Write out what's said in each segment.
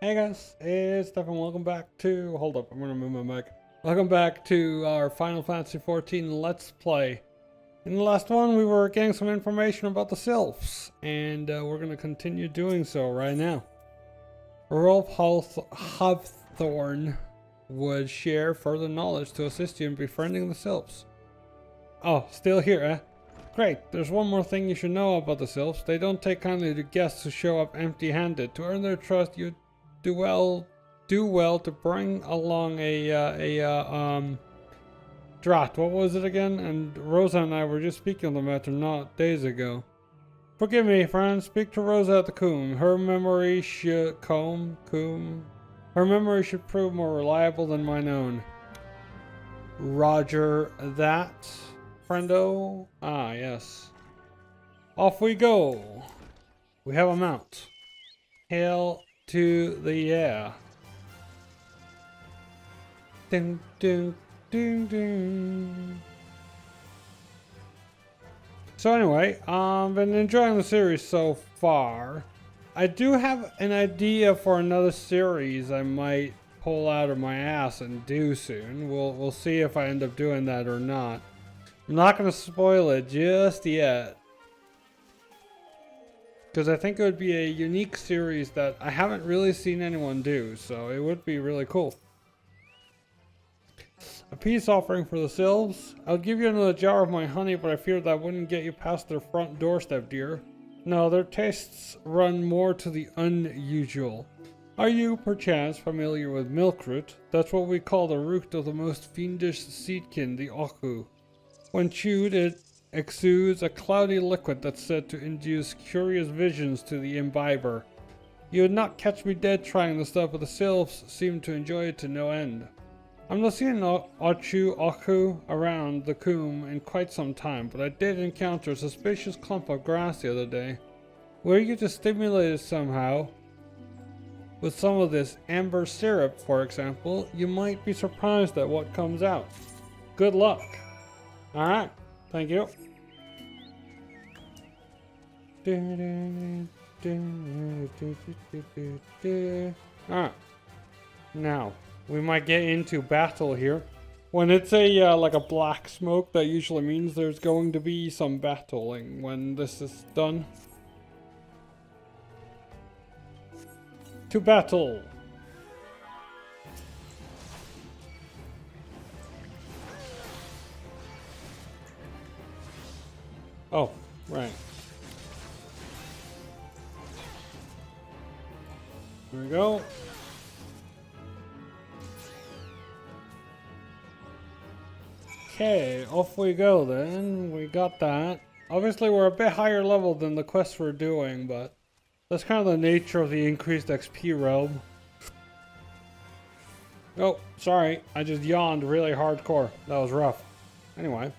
Hey guys, it's Stefan. Welcome back to... Hold up, I'm gonna move my mic. Welcome back to our Final Fantasy XIV Let's Play. In the last one, we were getting some information about the sylphs, and we're gonna continue doing so right now. Rolf Hawthorne would share further knowledge to assist you in befriending the sylphs. Oh, still here, eh? Great, there's one more thing you should know about the sylphs. They don't take kindly to guests who show up empty-handed. To earn their trust, you do well to bring along drat. What was it again? And Rosa and I were just speaking on the matter not days ago. Forgive me, friend. Speak to Rosa at the comb. Her memory should Her memory should prove more reliable than mine own. Roger that, friendo. Ah, yes. Off we go. We have a mount. Hail to the air. Ding, ding, ding, ding. So anyway, I've been enjoying the series so far. I do have an idea for another series I might pull out of my ass and do soon. We'll see if I end up doing that or not. I'm not going to spoil it just yet, because I think it would be a unique series that I haven't really seen anyone do, so it would be really cool. A peace offering for the sylphs. I'll give you another jar of my honey, but I fear that wouldn't get you past their front doorstep, dear. No, their tastes run more to the unusual. Are you, perchance, familiar with milkroot? That's what we call the root of the most fiendish seedkin, the oku. When chewed, it exudes a cloudy liquid that's said to induce curious visions to the imbiber. You would not catch me dead trying the stuff, but the sylphs seem to enjoy it to no end. I'm not seeing oku around the coombe in quite some time, but I did encounter a suspicious clump of grass the other day. Were you to stimulate it somehow, with some of this amber syrup, for example, you might be surprised at what comes out. Good luck. Alright, thank you. Alright, now we might get into battle here. When it's a like a black smoke, that usually means there's going to be some battling when this is done. To battle. Oh, right. There we go. Okay, off we go then. We got that. Obviously we're a bit higher level than the quests we're doing, but that's kind of the nature of the increased XP realm. Oh, sorry. I just yawned really hardcore. That was rough. Anyway.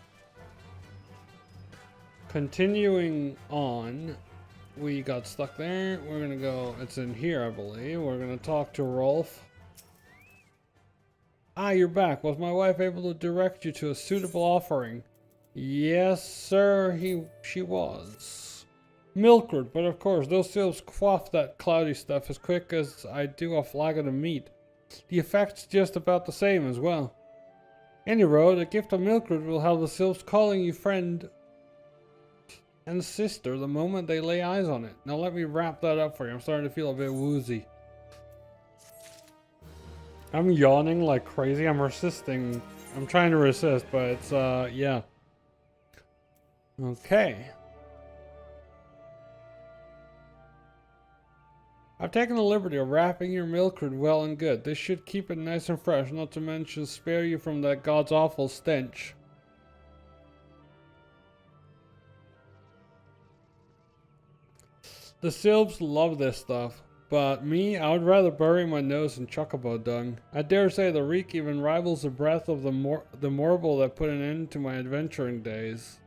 Continuing on. We got stuck there. We're gonna go... It's in here, I believe. We're gonna talk to Rolf. Ah, you're back. Was my wife able to direct you to a suitable offering? Yes, sir, she was. Milkroot, but of course, those sylphs quaff that cloudy stuff as quick as I do a flagon of meat. The effect's just about the same as well. Any road, a gift of milkroot will have the sylphs calling you friend and sister the moment they lay eyes on it. Now let me wrap that up for you. I'm starting to feel a bit woozy. I'm yawning like crazy. I'm resisting. I'm trying to resist, but it's, yeah. Okay. I've taken the liberty of wrapping your milkroot well and good. This should keep it nice and fresh, not to mention spare you from that god's awful stench. The sylphs love this stuff. But me, I would rather bury my nose in chocobo dung. I dare say the reek even rivals the breath of the morble that put an end to my adventuring days.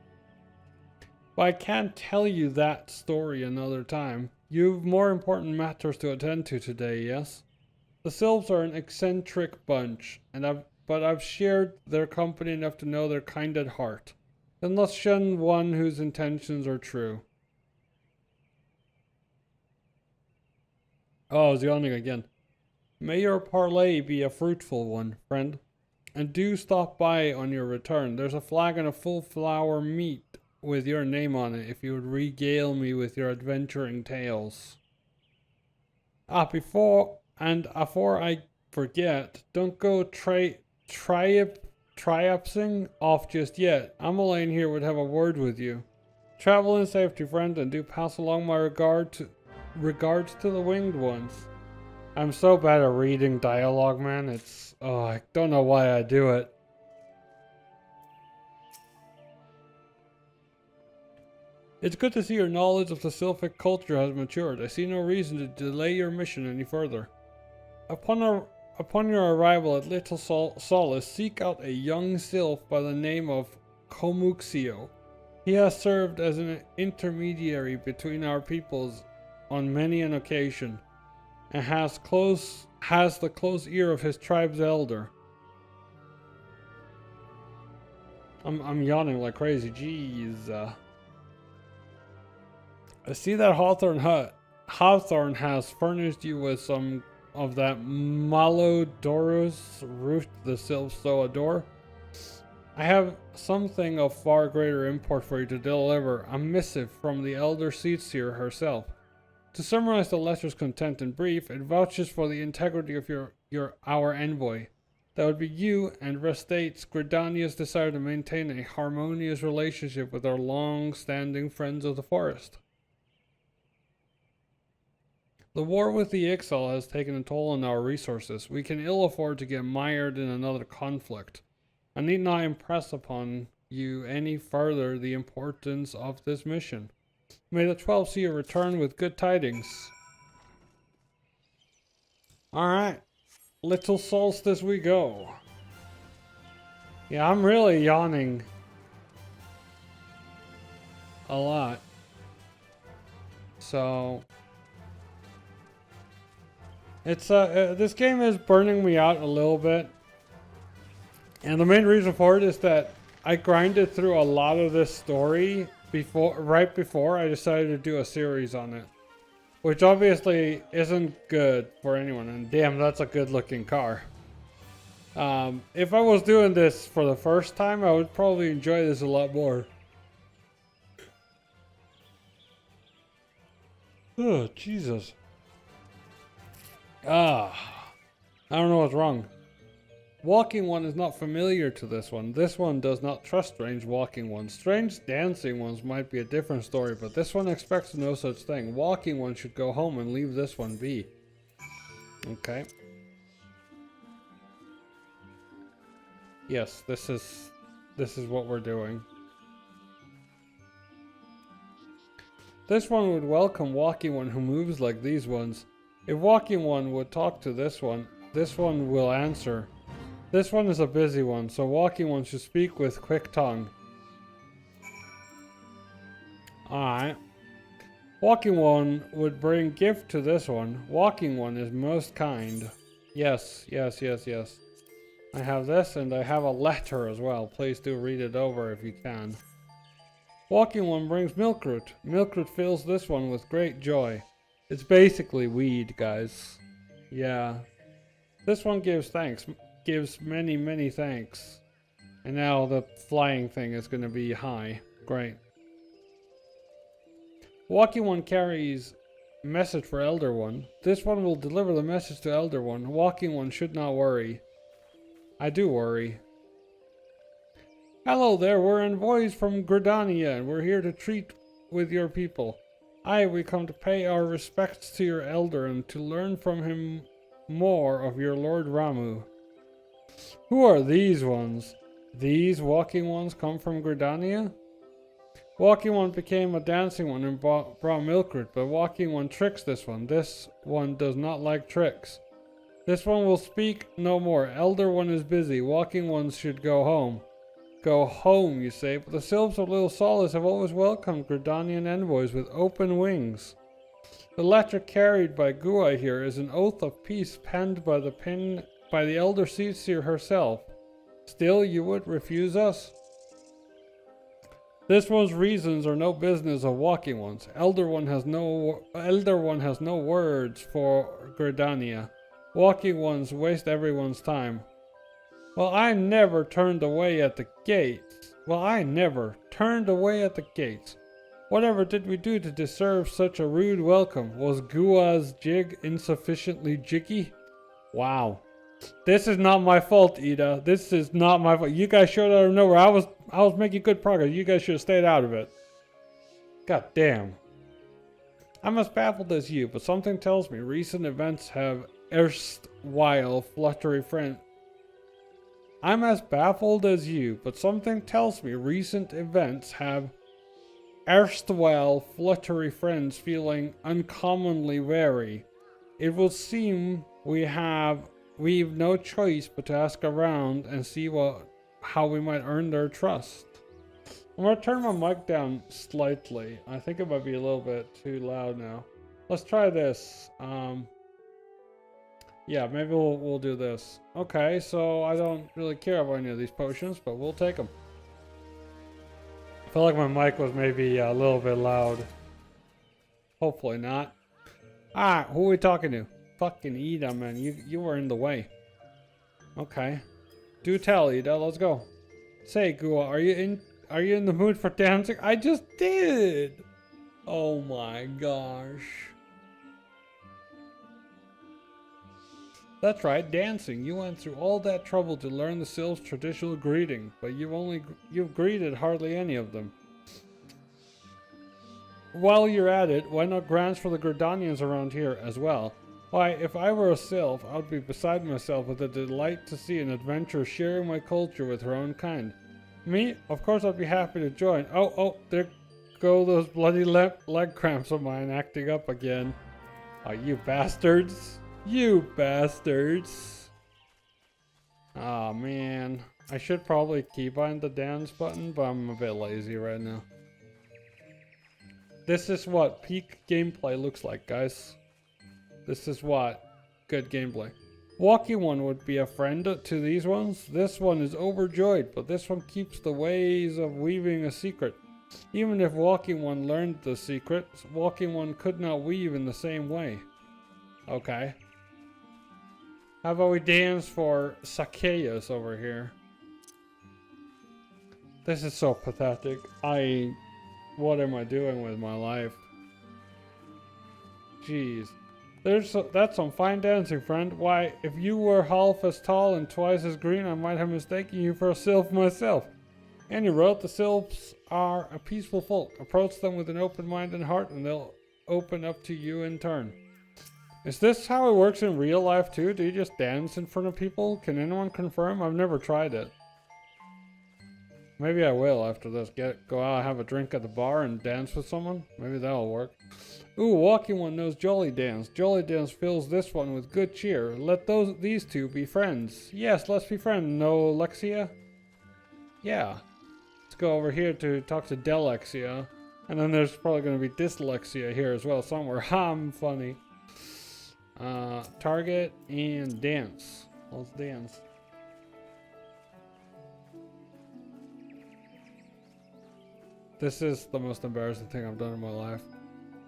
But I can't tell you that story another time. You've more important matters to attend to today, yes? The sylphs are an eccentric bunch, but I've shared their company enough to know they're kind at heart. Then let's shun one whose intentions are true. Oh, I was yawning again. May your parley be a fruitful one, friend. And do stop by on your return. There's a flagon of full flour meat with your name on it if you would regale me with your adventuring tales. Before I forget, don't go triumphing off just yet. Amaline here would have a word with you. Travel in safety, friend, and do pass along my regards to the winged ones. I'm so bad at reading dialogue, man. I don't know why I do it. It's good to see your knowledge of the Sylphic culture has matured. I see no reason to delay your mission any further. Upon your arrival at Little Solace, seek out a young sylph by the name of Komuxio. He has served as an intermediary between our peoples on many an occasion, and has the close ear of his tribe's elder. I'm yawning like crazy. Jeez. I see that Hawthorne has furnished you with some of that Malodorous root the sylphs so adore. I have something of far greater import for you to deliver, a missive from the elder Seatseer herself. To summarize the letter's content in brief, it vouches for the integrity of our envoy. That would be you, and restates Gridania's desire to maintain a harmonious relationship with our long-standing friends of the forest. The war with the Ixal has taken a toll on our resources. We can ill afford to get mired in another conflict. I need not impress upon you any further the importance of this mission. May the 12 see you return with good tidings. Alright. Little Solstice we go. Yeah, I'm really yawning a lot. So it's this game is burning me out a little bit. And the main reason for it is that I grinded through a lot of this story right before I decided to do a series on it. Which obviously isn't good for anyone. And damn, that's a good looking car. If I was doing this for the first time, I would probably enjoy this a lot more. Oh, Jesus. I don't know what's wrong. Walking one is not familiar to this one. This one does not trust strange walking ones. Strange dancing ones might be a different story, but this one expects no such thing. Walking one should go home and leave this one be. Okay. Yes, this is what we're doing. This one would welcome walking one who moves like these ones. If walking one would talk to this one will answer. This one is a busy one, so walking one should speak with quick tongue. Alright. Walking one would bring gift to this one. Walking one is most kind. Yes, yes, yes, yes. I have this, and I have a letter as well. Please do read it over if you can. Walking one brings milkroot. Milkroot fills this one with great joy. It's basically weed, guys. Yeah. This one gives thanks. Gives many, many thanks. And now the flying thing is going to be high. Great. Walking one carries message for Elder One. This one will deliver the message to Elder One. Walking one should not worry. I do worry. Hello there, we're envoys from Gridania, and we're here to treat with your people. We come to pay our respects to your elder and to learn from him more of your Lord Ramu. Who are these ones? These walking ones come from Gridania? Walking one became a dancing one and brought milkroot, but walking one tricks this one. This one does not like tricks. This one will speak no more. Elder one is busy. Walking ones should go home. Go home, you say, but the Sylphs of Little Solace have always welcomed Gridanian envoys with open wings. The letter carried by Gua here is an oath of peace penned by the Elder Seatseer herself. Still, you would refuse us? This one's reasons are no business of walking ones. Elder one has no words for Gridania. Walking ones waste everyone's time. Well, I never turned away at the gates. Whatever did we do to deserve such a rude welcome? Was Gua's jig insufficiently jiggy? Wow. This is not my fault, Ida. This is not my fault. You guys showed out of nowhere. I was making good progress. You guys should have stayed out of it. God damn. I'm as baffled as you, but something tells me recent events have erstwhile fluttery friends. I'm as baffled as you, but something tells me recent events have erstwhile fluttery friends feeling uncommonly wary. It will seem we've no choice but to ask around and see how we might earn their trust. I'm gonna turn my mic down slightly. I think it might be a little bit too loud now. Let's try this. Yeah, maybe we'll do this. Okay, so I don't really care about any of these potions, but we'll take them. I feel like my mic was maybe a little bit loud. Hopefully not. Ah, who are we talking to? Fucking Ida, man. You were in the way. Okay. Do tell, Ida. Let's go. Say, Gua, are you in the mood for dancing? I just did. Oh my gosh. That's right, dancing. You went through all that trouble to learn the Sylph's traditional greeting, but you've greeted hardly any of them. While you're at it, why not grants for the Gridanians around here as well? Why, if I were a Sylph, I would be beside myself with a delight to see an adventurer sharing my culture with her own kind. Me? Of course I'd be happy to join. Oh, there go those bloody leg cramps of mine acting up again. Oh, you bastards. You bastards. Oh man. I should probably keybind the dance button, but I'm a bit lazy right now. This is what peak gameplay looks like, guys. This is what good gameplay. Walking one would be a friend to these ones. This one is overjoyed, but this one keeps the ways of weaving a secret. Even if Walking one learned the secret, Walking one could not weave in the same way. Okay. How about we dance for Zacchaeus over here? This is so pathetic. What am I doing with my life? Jeez. That's some fine dancing, friend. Why, if you were half as tall and twice as green, I might have mistaken you for a sylph myself. And you wrote, the sylphs are a peaceful folk. Approach them with an open mind and heart, and they'll open up to you in turn. Is this how it works in real life too? Do you just dance in front of people? Can anyone confirm? I've never tried it. Maybe I will after this. Go out, have a drink at the bar and dance with someone? Maybe that'll work. Ooh, Walking one knows Jolly Dance. Jolly Dance fills this one with good cheer. Let these two be friends. Yes, let's be friends. No, Lexia? Yeah. Let's go over here to talk to Delexia. And then there's probably going to be Dyslexia here as well somewhere. I'm funny. Target and dance. Let's dance. This is the most embarrassing thing I've done in my life.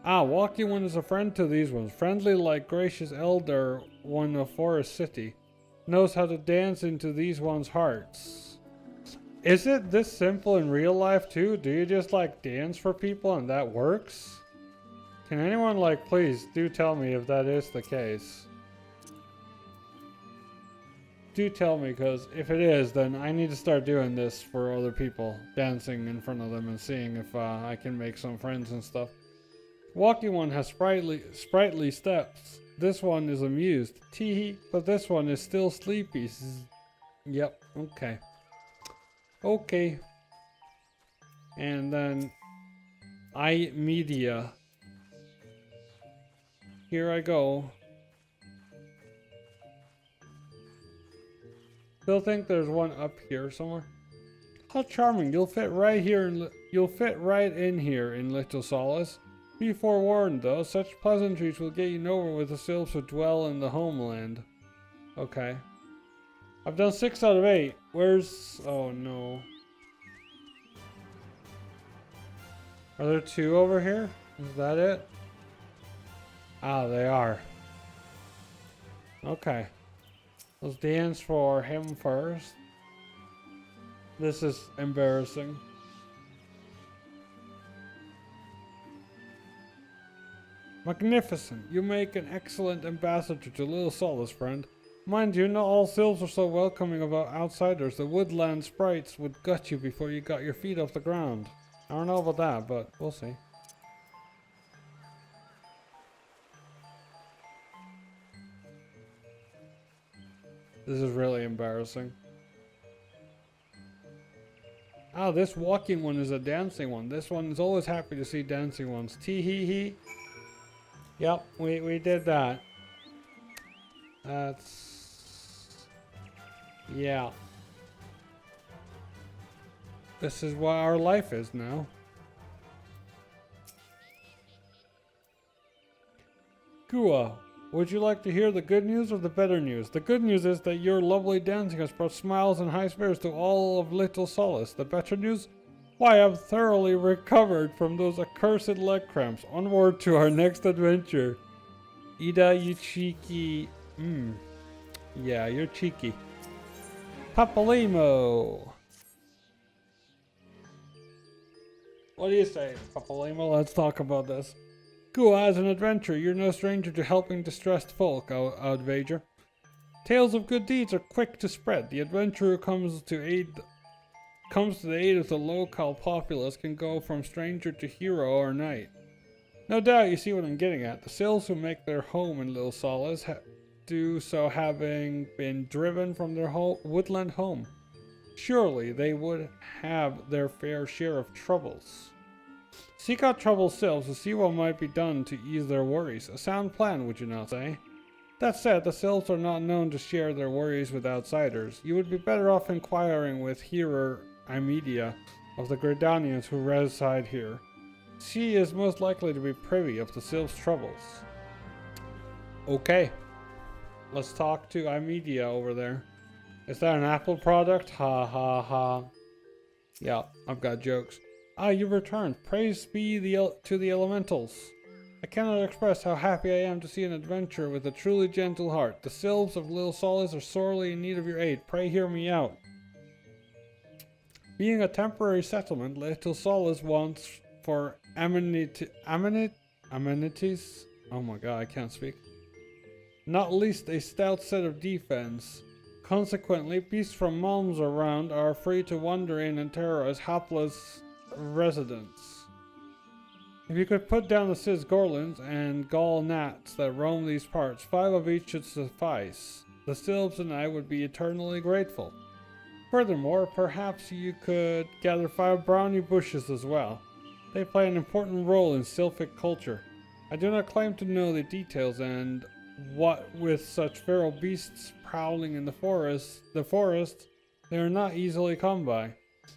Ah, Walking one is a friend to these ones. Friendly like gracious elder one of Forest City. Knows how to dance into these ones' hearts. Is it this simple in real life too? Do you just like dance for people and that works? Can anyone please do tell me if that is the case? Do tell me, because if it is, then I need to start doing this for other people. Dancing in front of them and seeing if I can make some friends and stuff. Walking one has sprightly steps. This one is amused. Teehee, but this one is still sleepy. Yep, okay. Okay. And then media. Here I go. Still think there's one up here somewhere. How charming! You'll fit right here. You'll fit right in here in Little Solace. Be forewarned, though. Such pleasantries will get you nowhere with the sylphs who dwell in the homeland. Okay. I've done 6 out of 8. Where's? Oh no. Are there 2 over here? Is that it? Ah, they are. Okay. Let's dance for him first. This is embarrassing. Magnificent. You make an excellent ambassador to Little Solace, friend. Mind you, not all sylphs are so welcoming about outsiders. The woodland sprites would gut you before you got your feet off the ground. I don't know about that, but we'll see. This is really embarrassing. Oh, this walking one is a dancing one. This one is always happy to see dancing ones. Tee hee hee. Yep, we did that. That's... yeah. This is what our life is now. Gua, would you like to hear the good news or the better news? The good news is that your lovely dancing has brought smiles and high spirits to all of Little Solace. The better news? Why, I've thoroughly recovered from those accursed leg cramps. Onward to our next adventure. Ida, you cheeky... yeah, you're cheeky. Papalimo. What do you say, Papalimo? Let's talk about this. Gua, as an adventurer, you're no stranger to helping distressed folk, I'd wager. Tales of good deeds are quick to spread. The adventurer comes to the aid of the local populace can go from stranger to hero or knight. No doubt you see what I'm getting at. The sylphs who make their home in Little Solace do so having been driven from their woodland home. Surely they would have their fair share of troubles. Seek out troubled sylphs to see what might be done to ease their worries. A sound plan, would you not say? That said, the sylphs are not known to share their worries with outsiders. You would be better off inquiring with Hearer Imedia of the Gredanians who reside here. She is most likely to be privy of the sylphs' troubles. Okay. Let's talk to Imedia over there. Is that an Apple product? Ha ha ha. Yeah, I've got jokes. Ah, you returned. Praise be to the elementals. I cannot express how happy I am to see an adventurer with a truly gentle heart. The sylphs of Little Solace are sorely in need of your aid. Pray hear me out. Being a temporary settlement, Little Solace wants for amenities. Oh my god, I can't speak. Not least a stout set of defense. Consequently, beasts from realms around are free to wander in and terrorize hapless residents. If you could put down the Cis Gorlins and Gall Gnats that roam these parts, 5 of each should suffice. The sylphs and I would be eternally grateful. Furthermore, perhaps you could gather 5 brownie bushes as well. They play an important role in sylphic culture. I do not claim to know the details, and what with such feral beasts prowling in the forest, they are not easily come by.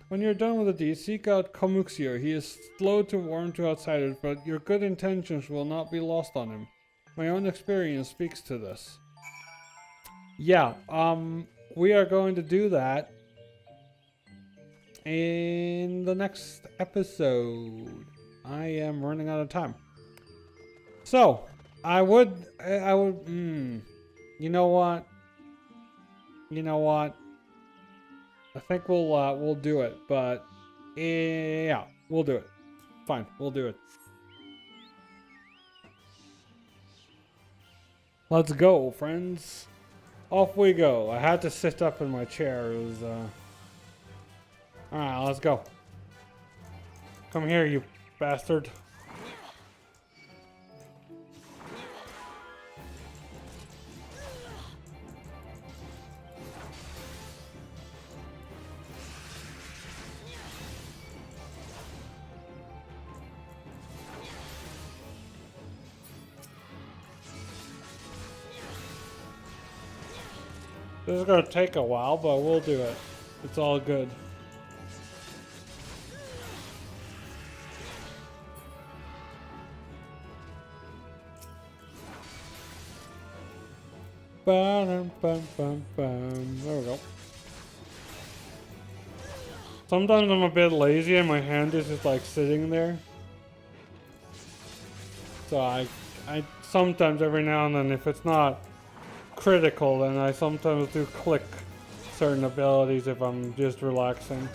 When you're done with the deed, seek out Komuxio. He is slow to warn to outsiders, but your good intentions will not be lost on him. My own experience speaks to this. Yeah, we are going to do that in the next episode. I am running out of time. So, I would, you know what? I think we'll do it, but yeah, we'll do it. Fine, we'll do it. Let's go, friends. Off we go. I had to sit up in my chair. It was, alright, let's go. Come here, you bastard. This is gonna take a while, but we'll do it. It's all good. There we go. Sometimes I'm a bit lazy and my hand is just like sitting there. So I sometimes every now and then, if it's not critical, and I sometimes do click certain abilities if I'm just relaxing.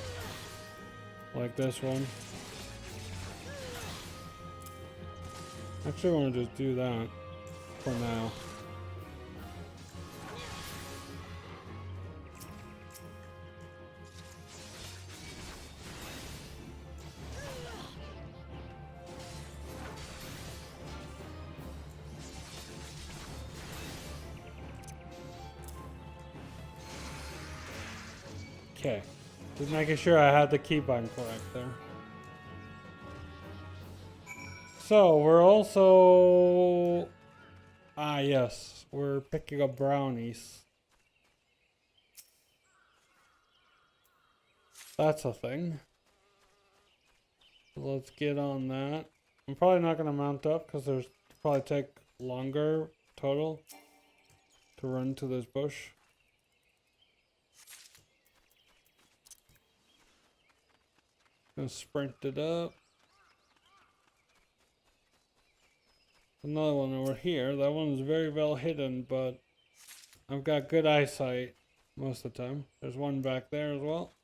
Like this one. Actually, I want to just do that for now. Okay, just making sure I had the key button correct there. So, we're also... Ah, yes, we're picking up brownies. That's a thing. Let's get on that. I'm probably not going to mount up because there's probably take longer total to run to this bush. Gonna sprint it up. Another one over here. That one's very well hidden, but I've got good eyesight most of the time. There's one back there as well.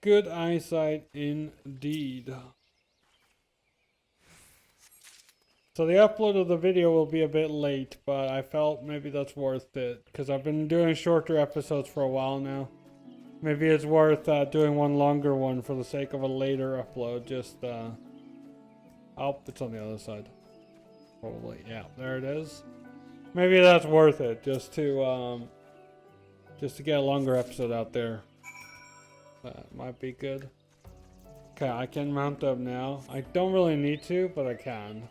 Good eyesight indeed. So the upload of the video will be a bit late, but I felt maybe that's worth it because I've been doing shorter episodes for a while now. Maybe it's worth doing one longer one for the sake of a later upload. Just, oh, it's on the other side. Probably, yeah, there it is. Maybe that's worth it, just to get a longer episode out there. That might be good. Okay, I can mount up now. I don't really need to, but I can.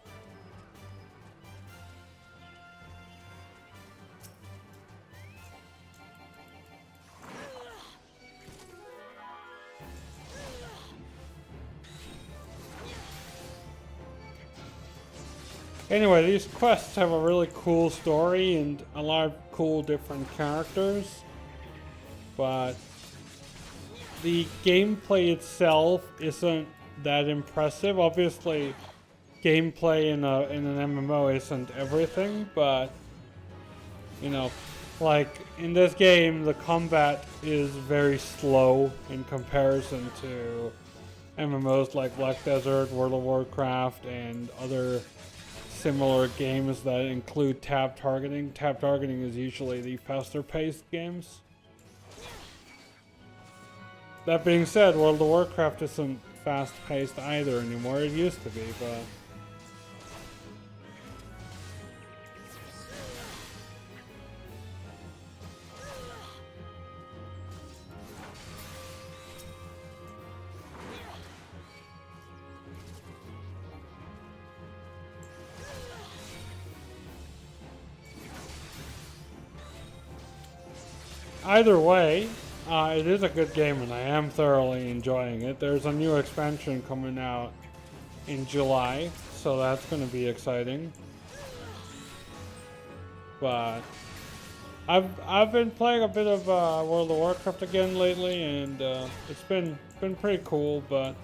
Anyway, these quests have a really cool story and a lot of cool different characters, but the gameplay itself isn't that impressive. Obviously, gameplay in an MMO isn't everything, but you know, like in this game, the combat is very slow in comparison to MMOs like Black Desert, World of Warcraft, and other similar games that include tab targeting. Tab targeting is usually the faster paced games. That being said, World of Warcraft isn't fast paced either anymore. It used to be, but either way, it is a good game and I am thoroughly enjoying it. There's a new expansion coming out in July, so that's going to be exciting. But I've been playing a bit of World of Warcraft again lately, and it's been pretty cool. But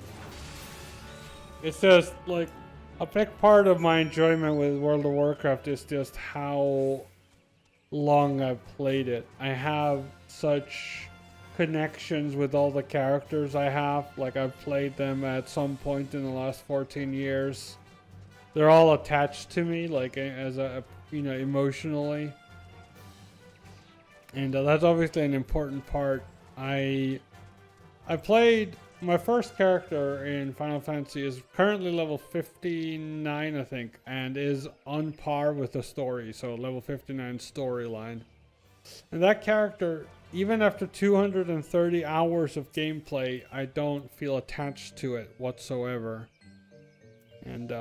it's just like a big part of my enjoyment with World of Warcraft is just how long I've played it. I have such connections with all the characters I have. Like, I've played them at some point in the last 14 years. They're all attached to me, like, as a, you know, emotionally. And that's obviously an important part. I played my first character in Final Fantasy is currently level 59, I think, and is on par with the story. So level 59 storyline. And that character, even after 230 hours of gameplay, I don't feel attached to it whatsoever. And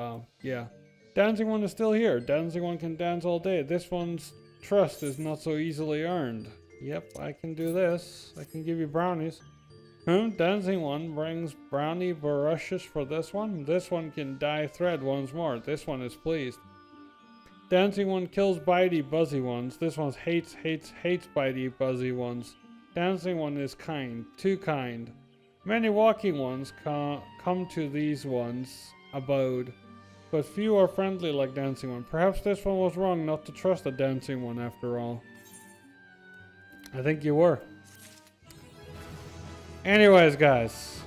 yeah, Dancing One is still here. Dancing One can dance all day. This one's trust is not so easily earned. Yep, I can do this. I can give you brownies. Dancing One brings brownie brushes for this one. This one can dye thread once more. This one is pleased. Dancing One kills bitey buzzy ones. This one hates bitey buzzy ones. Dancing One is kind, too kind. Many walking ones come to these ones' abode. but few are friendly like dancing one. Perhaps this one was wrong not to trust a dancing one after all. I think you were. Anyways, guys.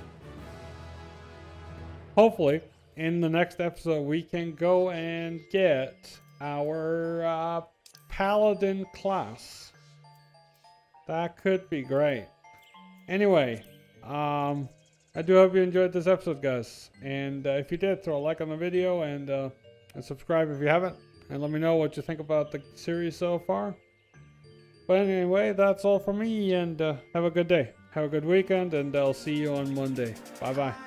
Hopefully, in the next episode, we can go and get our paladin class. That could be great. Anyway, I do hope you enjoyed this episode, guys. And if you did, throw a like on the video and subscribe if you haven't. And let me know what you think about the series so far. But anyway, that's all from me, and have a good day. Have a good weekend, and I'll see you on Monday. Bye-bye.